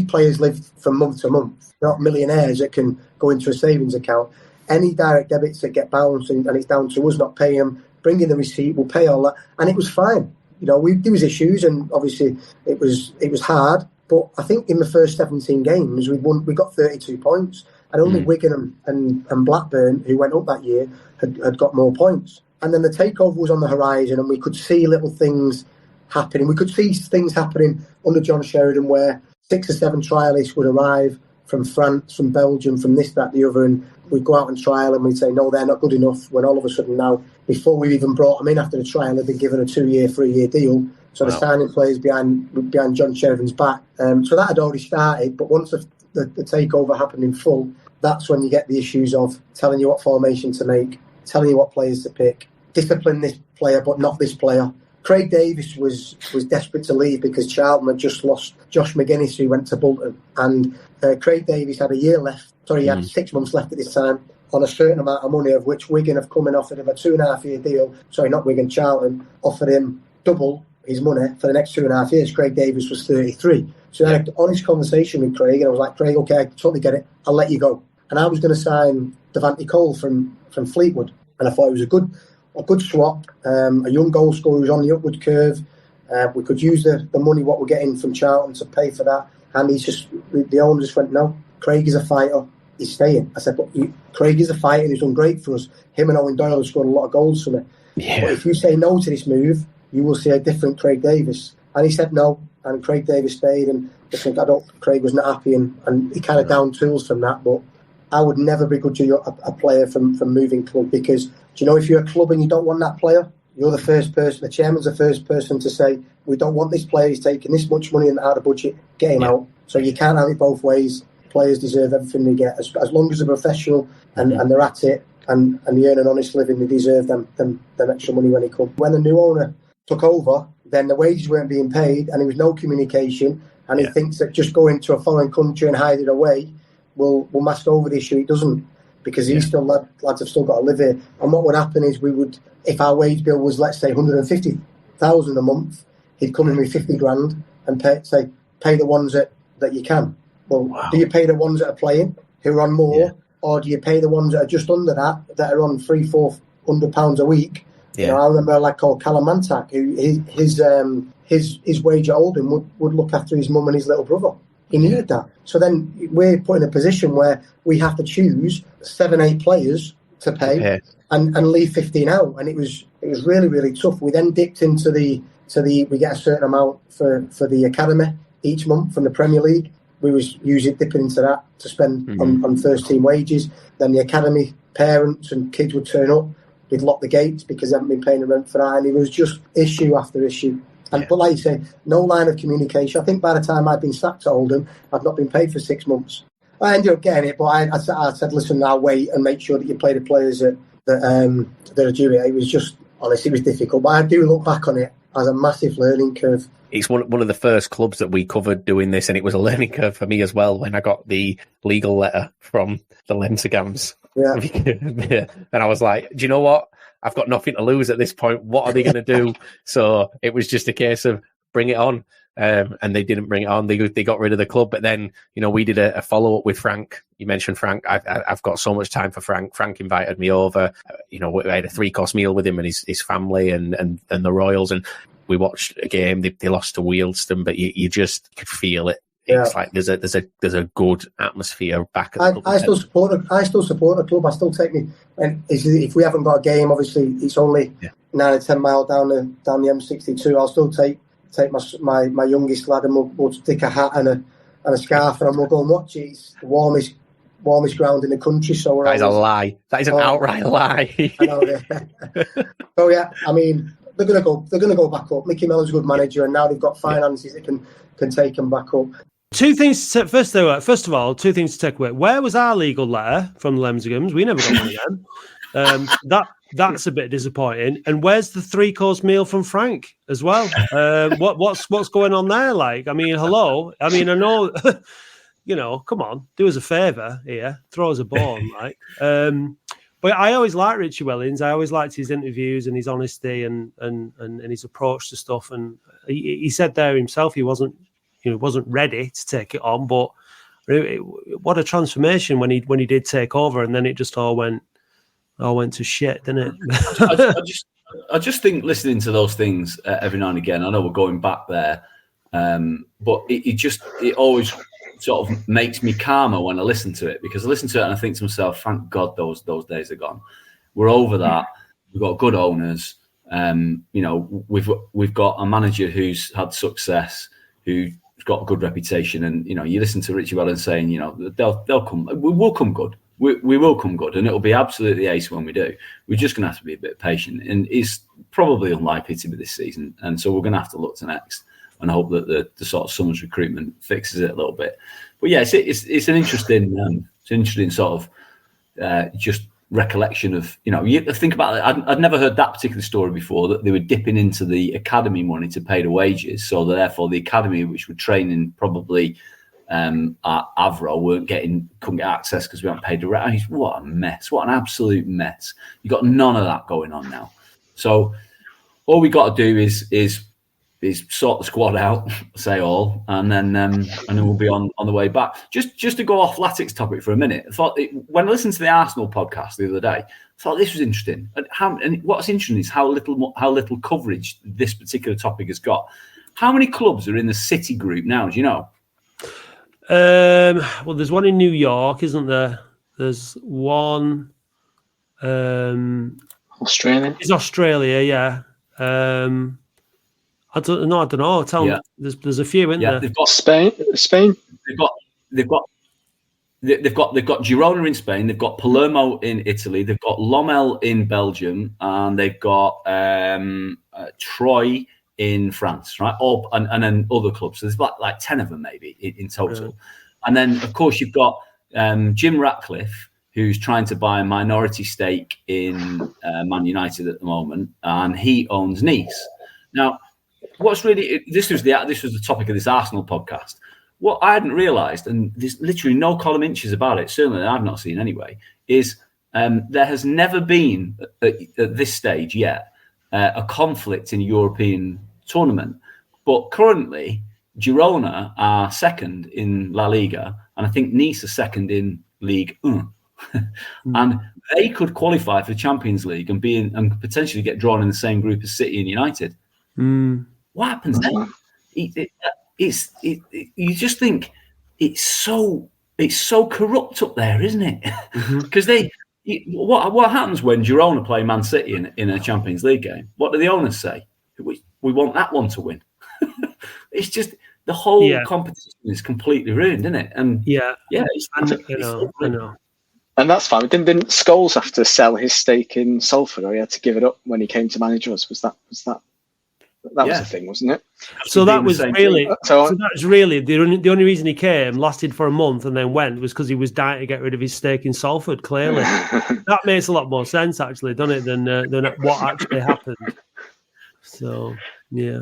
players live from month to month. They're not millionaires that can go into a savings account. Any direct debits that get bounced, and it's down to us not paying them, bring in the receipt, we'll pay all that. And it was fine. There was issues, and obviously it was hard. But I think in the first 17 games, we got 32 points. And only Wigan and Blackburn, who went up that year, had got more points. And then the takeover was on the horizon, and we could see little things happening. We could see things happening under John Sheridan where 6 or 7 trialists would arrive from France, from Belgium, from this, that, the other, and we'd go out and trial and we'd say, no, they're not good enough, when all of a sudden now, before we even brought them in after the trial, they'd been given a 2-year, 3-year deal. So they're signing players behind John Sheridan's back. So that had already started, but once the takeover happened in full, that's when you get the issues of telling you what formation to make, telling you what players to pick, discipline this player but not this player. Craig Davis was desperate to leave because Charlton had just lost Josh McGuinness, who went to Bolton, and Craig Davis had a year left. Sorry, he had 6 months left at this time on a certain amount of money, of which Wigan have come and offered him a 2.5-year deal. Sorry, not Wigan, Charlton offered him double his money for the next 2.5 years. Craig Davis was 33. So I had an honest conversation with Craig, and I was like, "Craig, okay, I totally get it. I'll let you go." And I was going to sign Devante Cole from Fleetwood, and I thought it was a good swap, a young goal scorer who's on the upward curve. We could use the money what we're getting from Charlton to pay for that. And the owner just went, "No, Craig is a fighter. He's staying." I said, "But Craig is a fighter. He's done great for us. Him and Owen Doyle have scored a lot of goals for me. Yeah. But if you say no to this move, you will see a different Craig Davis." And he said no, and Craig Davis stayed. And Craig was not happy, and he kind of down tools from that. But I would never begrudge a player from moving club, because if you're a club and you don't want that player, you're the first person, the chairman's the first person to say, "We don't want this player, he's taking this much money out of budget, get him out." So you can't have it both ways. Players deserve everything they get. As long as they're professional and they're at it and they earn an honest living, they deserve them extra money when they come. When the new owner took over, then the wages weren't being paid and there was no communication, and he thinks that just going to a foreign country and hide it away will mask over the issue. It doesn't, because lads have still got to live here. And what would happen is if our wage bill was, let's say, 150,000 a month, he'd come in with 50 grand and pay the ones that you can. Well, do you pay the ones that are playing, who are on more, or do you pay the ones that are just under that are on £300-400 a week? Yeah. I remember a lad called Callum Mantak, who his wage at Oldham would look after his mum and his little brother. He needed that. So then we're put in a position where we have to choose 7-8 players to pay. And leave 15 out, and it was really, really tough. We then dipped into we get a certain amount for the academy each month from the Premier League. We was dipping into that to spend on first team wages. Then the academy parents and kids would turn up. We'd lock the gates because they haven't been paying the rent for that, and it was just issue after issue. But like you say, no line of communication. I think by the time I'd been sacked at Oldham, I'd not been paid for 6 months. I ended up getting it, but I said, listen, I'll wait and make sure that you play the players that are due it. It was just, honestly, it was difficult. But I do look back on it as a massive learning curve. It's one of the first clubs that we covered doing this, and it was a learning curve for me as well when I got the legal letter from the Lemsegams. Yeah. And I was like, do you know what? I've got nothing to lose at this point. What are they going to do? So it was just a case of bring it on. And they didn't bring it on. They got rid of the club. But then, we did a follow-up with Frank. You mentioned Frank. I've got so much time for Frank. Frank invited me over. We had a 3-course meal with him and his family and the Royals. And we watched a game. They lost to Wealdstone, but you just could feel it. It's like there's a good atmosphere back at the club. I still support the club. I still take me. And if we haven't got a game, obviously it's only 9 or 10 miles down the M62. I'll still take my youngest lad, and we'll stick a hat and a scarf, and we'll go and watch it. It's the warmest ground in the country. So that is a lie. That is an outright lie. I know. Yeah. So yeah, I mean, they're gonna go back up. Mickey Mellon's a good manager, and now they've got finances that can take them back up. Two things. First of all, two things to take away. Where was our legal letter from the Lemsegams? We never got one again. That's a bit disappointing. And where's the 3-course meal from Frank as well? What's going on there? Like, I mean, hello. I mean, I know, come on, do us a favour here, throw us a bone, like. But I always liked Richie Wellings. I always liked his interviews and his honesty and his approach to stuff. And he said there himself he wasn't ready to take it on, but what a transformation when he did take over, and then it just all went to shit, didn't it? I just think listening to those things every now and again, I know we're going back there, but it always sort of makes me calmer when I listen to it, because I listen to it and I think to myself, thank God those days are gone. We're over that. We've got good owners. We've got a manager who's had success, who's got a good reputation, and you listen to Richie Wellens saying, they'll come. We'll come good. We will come good, and it'll be absolutely ace when we do. We're just going to have to be a bit patient, and it's probably unlikely to be this season. And so we're going to have to look to next and hope that the sort of summer's recruitment fixes it a little bit. But yeah, it's an interesting sort of just recollection of, you think about it. I'd never heard that particular story before, that they were dipping into the academy money to pay the wages, so that therefore the academy, which were training probably at Avro, couldn't get access because we haven't paid the rent. What a mess! What an absolute mess! You got none of that going on now. So all we got to do is sort the squad out, say all, and then we'll be on the way back. Just to go off Latics topic for a minute, I thought when I listened to the Arsenal podcast the other day, I thought this was interesting. And what's interesting is how little coverage this particular topic has got. How many clubs are in the City group now? Do you know? Well, there's one in New York, isn't there? There's one. Australia. It's Australia, yeah. I don't know. Tell me. There's a few, isn't there? They've got Spain. They've got Girona in Spain. They've got Palermo in Italy. They've got Lommel in Belgium, and they've got Troyes in France, right? And then other clubs. So there's like 10 of them maybe in total. Yeah. And then of course you've got Jim Ratcliffe, who's trying to buy a minority stake in Man United at the moment, and he owns Nice. Now, what's really this was the topic of this Arsenal podcast. What I hadn't realised, and there's literally no column inches about it, certainly I've not seen anyway, is there has never been at this stage yet a conflict in a European tournament. But currently, Girona are second in La Liga, and I think Nice are second in Ligue 1. And they could qualify for the Champions League and potentially get drawn in the same group as City and United. What happens then? You just think it's so corrupt up there, isn't it? Because what happens when Girona play Man City in a Champions League game? What do the owners say? We want that one to win. It's just the whole competition is completely ruined, isn't it? And I know. And that's fine. Didn't Scholes have to sell his stake in Salford, or he had to give it up when he came to manage us? Was that was the thing, wasn't it? So that was really the only reason he came, lasted for a month and then went, was because he was dying to get rid of his stake in Salford. Clearly, that makes a lot more sense, actually, doesn't it, than what actually happened? So yeah.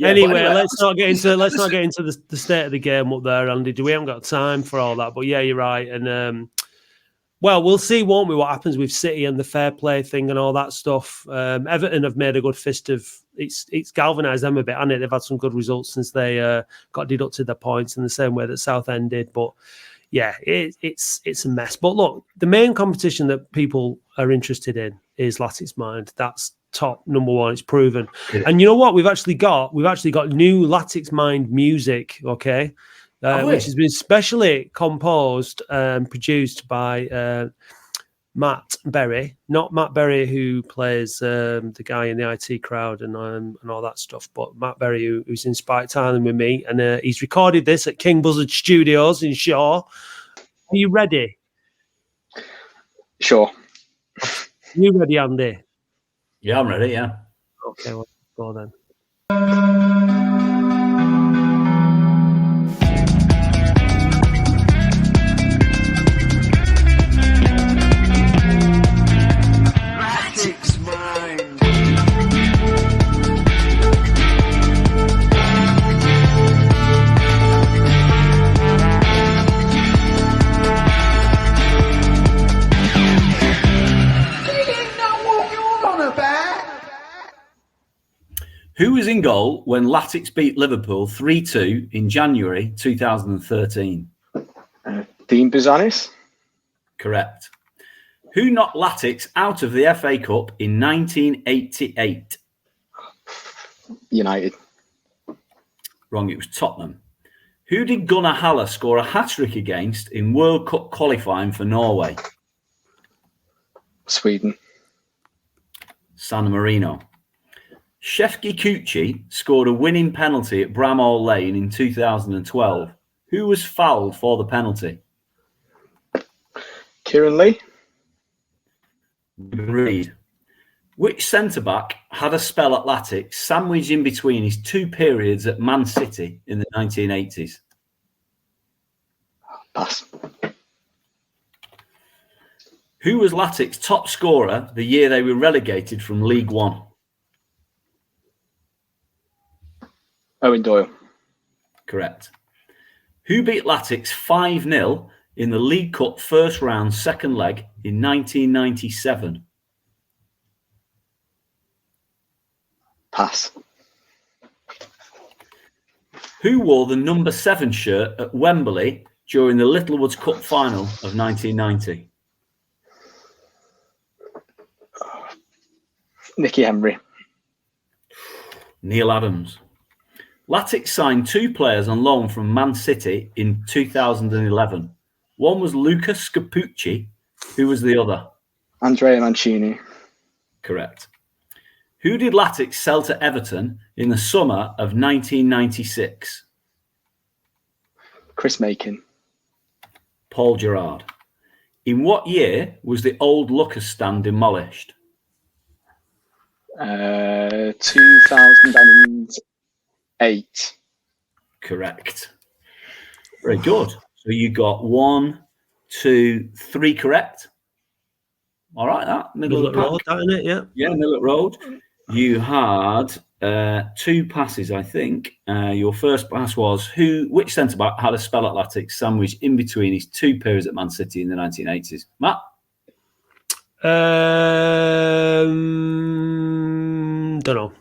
Anyway, let's not get into the state of the game up there, Andy. We haven't got time for all that. But yeah, you're right. And well, we'll see, won't we, what happens with City and the fair play thing and all that stuff. Everton have made a good fist of it's galvanised them a bit, hasn't it? They've had some good results since they got deducted their points in the same way that Southend did. But yeah, it's a mess. But look, the main competition that people are interested in is Latics Mind. That's top number one. It's proven. Yeah. And you know what? We've actually got new Latics Mind music. Okay. Which has been specially composed and produced by Matt Berry, not Matt Berry who plays the guy in the IT crowd and all that stuff, but Matt Berry who's in Spike Island with me, and he's recorded this at King Buzzard Studios in Shaw. Are you ready? Sure. Are you ready, Andy? Yeah, I'm ready. Yeah. Okay, well, go then. Who was in goal when Latics beat Liverpool 3-2 in January 2013? Dean Bizanis? Correct. Who knocked Latics out of the FA Cup in 1988? United. Wrong, it was Tottenham. Who did Gunnar Halle score a hat-trick against in World Cup qualifying for Norway? Sweden. San Marino. Shefki Kuchi scored a winning penalty at Bramall Lane in 2012. Who was fouled for the penalty? Kieran Lee. Reed. Which centre-back had a spell at Latics sandwiched in between his two periods at Man City in the 1980s? Pass. Who was Latics' top scorer the year they were relegated from League One? Owen Doyle. Correct. Who beat Latics 5-0 in the League Cup first round second leg in 1997? Pass. Who wore the number 7 shirt at Wembley during the Littlewoods Cup final of 1990? Nicky Henry. Neil Adams. Latics signed 2 players on loan from Man City in 2011. One was Luca Scapucci. Who was the other? Andrea Mancini. Correct. Who did Latics sell to Everton in the summer of 1996? Chris Makin. Paul Gerrard. In what year was the old Lucas stand demolished? 2008. Correct. Very good. So you got 1, 2, 3 correct. All right, that middle of the road, isn't it? Yeah. Yeah, middle of the road. You had 2 passes, I think. Your first pass was which centre back had a spell at Latics sandwiched in between his 2 periods at Man City in the 1980s? Matt? Don't know.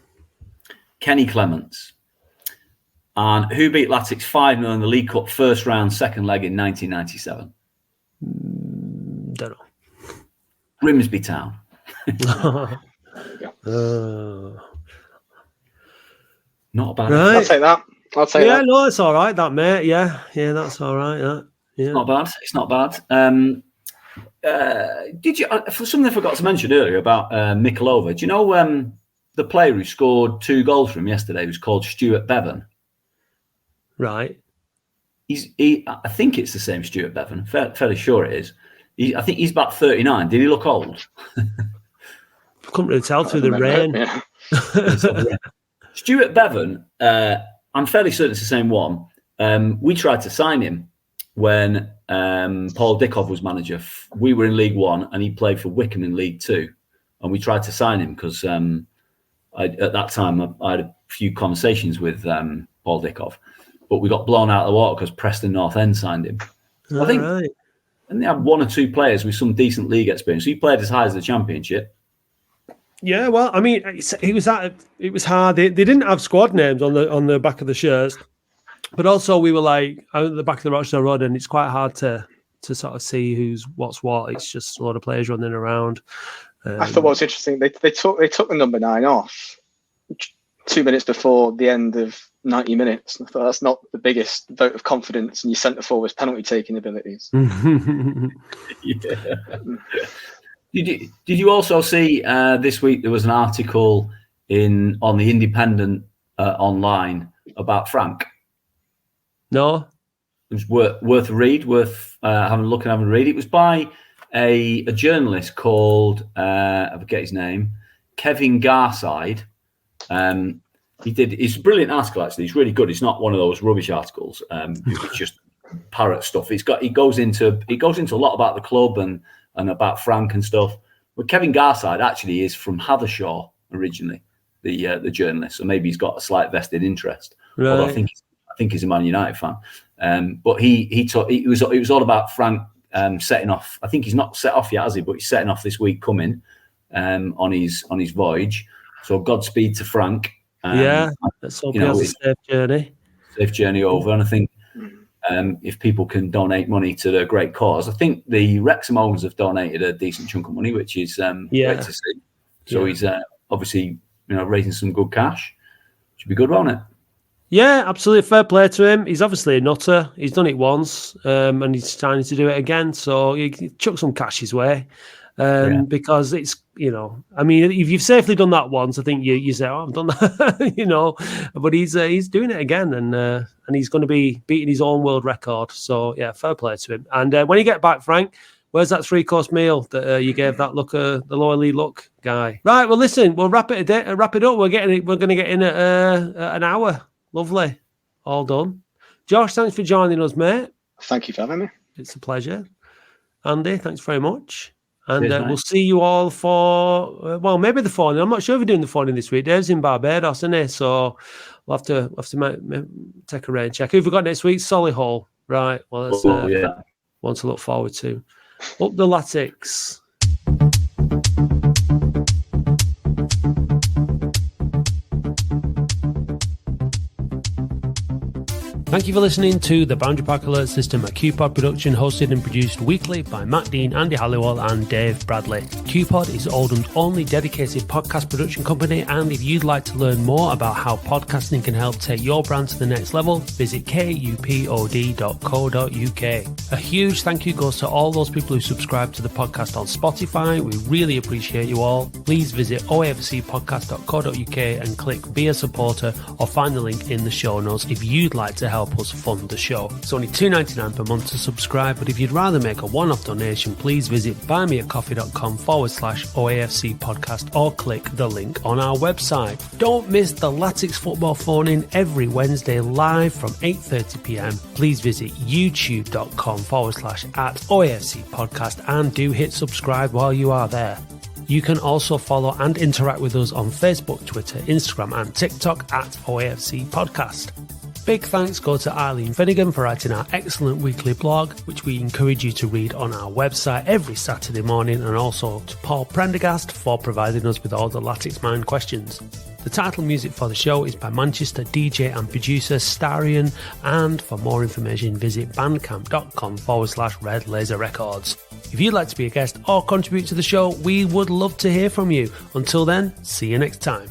Kenny Clements. And who beat Latics 5-0 in the League Cup first round second leg in 1997? Don't know. Grimsby Town. Not bad. Right. I'll take that. Yeah, no, it's all right, that, mate. Yeah, that's all right. Yeah. It's not bad. did you? For something I forgot to mention earlier about Mickleover. Do you know the player who scored 2 goals for him yesterday was called Stuart Bevan? Right. I think it's the same Stuart Bevan. Fairly sure it is. I think he's about 39. Did he look old? Couldn't really tell through the rain. Yeah. Stuart Bevan, I'm fairly certain it's the same one. We tried to sign him when Paul Dickov was manager. We were in League One and he played for Wickham in League Two. And we tried to sign him because at that time I had a few conversations with Paul Dickov, but we got blown out of the water because Preston North End signed him. I think, right. And they had 1 or 2 players with some decent league experience. So he played as high as the Championship. Yeah, well, I mean, it was hard. They didn't have squad names on the back of the shirts, but also we were like out at the back of the Rochdale Road, and it's quite hard to sort of see who's what's what. It's just a lot of players running around. I thought what was interesting, they took the number 9 off 2 minutes before the end of 90 minutes. I thought that's not the biggest vote of confidence in your centre forward's penalty taking abilities. Yeah. Did you also see this week there was an article on the Independent online about Frank? No. It was worth a read, worth having a look and having a read. It was by a journalist called I forget his name, Kevin Garside. It's a brilliant article actually. It's really good. It's not one of those rubbish articles. It's just parrot stuff. It goes into a lot about the club and about Frank and stuff. But Kevin Garside actually is from Hathershaw originally, the journalist. So maybe he's got a slight vested interest. Right. Although I think he's a Man United fan. But it was all about Frank setting off. I think he's not set off yet, has he? But he's setting off this week coming on his voyage. So Godspeed to Frank. Let's hope he has a safe journey. Safe journey over, and I think. If people can donate money to the great cause. I think the Wrexham owners have donated a decent chunk of money, which is great to see. So he's obviously raising some good cash. Should be good, won't it? Yeah, absolutely. Fair play to him. He's obviously a nutter. He's done it once and he's trying to do it again. So he chuck some cash his way. Because it's, I mean, if you've safely done that once, I think you say, oh, I've done that, but he's doing it again and he's going to be beating his own world record. So yeah, fair play to him. And when you get back, Frank, where's that 3-course meal that you gave that the lower league look guy? Right. Well, listen, we'll wrap it up. We're going to get in at an hour. Lovely. All done. Josh, thanks for joining us, mate. Thank you for having me. It's a pleasure. Andy, thanks very much. And we'll see you all for, maybe the phone. I'm not sure if we're doing the phone this week. Dave's in Barbados, isn't he? So we'll have to take a rain check. Who have we got next week? Solihull. Right. Well, that's one to look forward to. Up the Latics. Thank you for listening to the Boundary Park Alert System, a QPod production hosted and produced weekly by Matt Dean, Andy Halliwell and Dave Bradley. QPod is Oldham's only dedicated podcast production company, and if you'd like to learn more about how podcasting can help take your brand to the next level, visit kupod.co.uk. A huge thank you goes to all those people who subscribe to the podcast on Spotify. We really appreciate you all. Please visit oafcpodcast.co.uk and click Be a Supporter or find the link in the show notes if you'd like to help us fund the show. It's only $2.99 per month to subscribe, but if you'd rather make a one-off donation, please visit buymeacoffee.com/OAFC podcast or click the link on our website. Don't miss the Latics football phone-in every Wednesday live from 8:30pm. Please visit youtube.com/@OAFC podcast and do hit subscribe while you are there. You can also follow and interact with us on Facebook, Twitter, Instagram and TikTok @OAFC podcast. Big thanks go to Eileen Finnegan for writing our excellent weekly blog, which we encourage you to read on our website every Saturday morning, and also to Paul Prendergast for providing us with all the Latics Mind questions. The title music for the show is by Manchester DJ and producer Starion, and for more information visit bandcamp.com/Red Laser Records. If you'd like to be a guest or contribute to the show, we would love to hear from you. Until then, see you next time.